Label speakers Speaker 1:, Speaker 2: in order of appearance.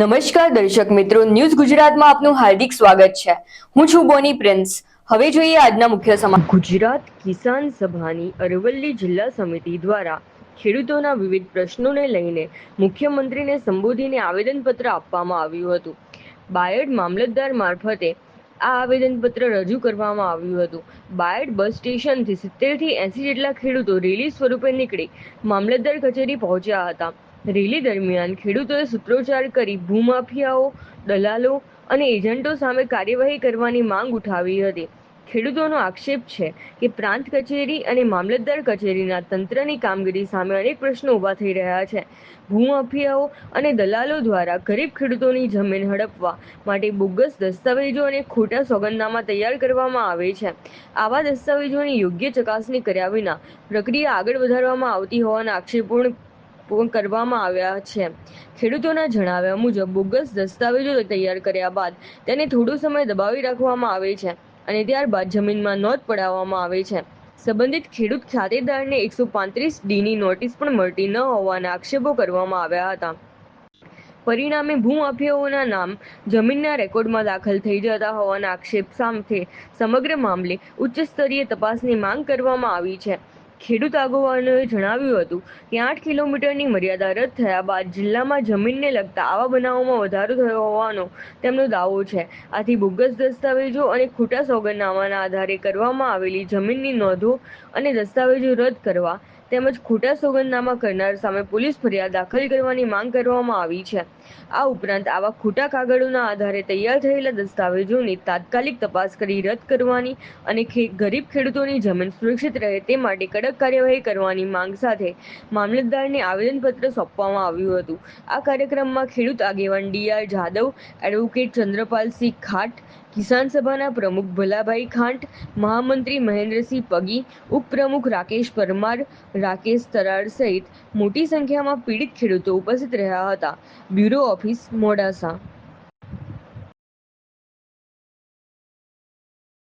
Speaker 1: નમસ્કાર દર્શક મિત્રો, ન્યૂઝ ગુજરાતમાં આપનું હાર્દિક સ્વાગત છે। હું છું બોની પ્રિન્સ। હવે જોઈએ આજના મુખ્ય સમાચાર। ગુજરાત કિસાન સભાની અરવલ્લી જિલ્લા સમિતિ દ્વારા ખેડૂતોના વિવિધ પ્રશ્નોને લઈને મુખ્યમંત્રીને સંબોધીને આવેદનપત્ર આપવામાં આવ્યું હતું। બાયડ મામલતદાર મારફતે આ આવેદનપત્ર રજૂ કરવામાં આવ્યું હતું। બાયડ બસ સ્ટેશનથી 70 થી 80 જેટલા ખેડૂતો રેલી સ્વરૂપે નીકળી મામલતદાર કચેરી પહોંચ્યા હતા। રેલી દરમિયાન ખેડૂતોએ સૂત્રોચ્ચાર કરી ભૂમાફિયાઓ, દલાલો અને એજન્ટો સામે કાર્યવાહી કરવાની માંગ ઉઠાવી હતી। ખેડૂતોનો આક્ષેપ છે કે પ્રાંત કચેરી અને મામલતદાર કચેરીના તંત્રની કામગીરી સામે અનેક પ્રશ્નો ઊભા થઈ રહ્યા છે। ભૂમાફિયાઓ અને દલાલો દ્વારા ગરીબ ખેડૂતોની જમીન હડપવા માટે બોગસ દસ્તાવેજો અને ખોટા સોગંદનામા તૈયાર કરવામાં આવે છે। આવા દસ્તાવેજોની યોગ્ય ચકાસણી કર્યા વિના પ્રક્રિયા આગળ વધારવામાં આવતી હોવાના આક્ષેપો કરવામાં આવ્યા છે। ખેડૂતોના જણાવ્યા મુજબ બોગસ દસ્તાવેજો તૈયાર કર્યા બાદ તેને થોડો સમય દબાવી રાખવામાં આવે છે અને ત્યારબાદ જમીનમાં નોંધ પડાવવામાં આવે છે। સંબંધિત ખેડૂત ખાતેદારને 135D ની નોટિસ પણ મળતી ન હોવાના આક્ષેપો કરવામાં આવ્યા હતા। પરિણામે ભૂમાફિયાઓના નામ જમીનના રેકોર્ડમાં દાખલ થઈ જતા હોવાના આક્ષેપ સાથે સમગ્ર મામલે ઉચ્ચ સ્તરીય તપાસની માંગ કરવામાં આવી છે। ખેડૂત આગેવાનોએ જણાવ્યું હતું કે 8 કિલોમીટરની મર્યાદા રદ થયા બાદ જિલ્લામાં જમીનને લગતા આવા બનાવોમાં વધારો થયો હોવાનો તેમનો દાવો છે। આથી બોગસ દસ્તાવેજો અને ખોટા સોગંદનામાના આધારે કરવામાં આવેલી જમીનની નોંધો અને દસ્તાવેજો રદ કરવા તેમજ ખોટા સોગંદનામા કરનાર સામે પોલીસ ફરિયાદ દાખલ કરવાની માંગ કરવામાં આવી છે। આ ઉપરાંત આવા ખોટા કાગળોના આધારે તૈયાર થયેલા દસ્તાવેજોની તાત્કાલિક તપાસ કરી રદ કરવાની અને ગરીબ ખેડૂતોની જમીન સુરક્ષિત રહે તે માટે કડક કાર્યવાહી કરવાની માંગ સાથે મામલતદારને આવેદનપત્ર સોંપવામાં આવ્યું હતું। આ કાર્યક્રમમાં ખેડૂત આગેવાન DR જાદવ, એડવોકેટ ચંદ્રપાલસિંહ ખાંટ, કિસાન સભાના પ્રમુખ ભલાભાઈ ખાંટ, મહામંત્રી મહેન્દ્રસિંહ પગી, ઉપપ્રમુખ રાકેશ પરમાર, રાકેશ તરાડ સહિત મોટી સંખ્યામાં પીડિત ખેડૂતો ઉપસ્થિત રહ્યા હતા। Bureau office, Modasa.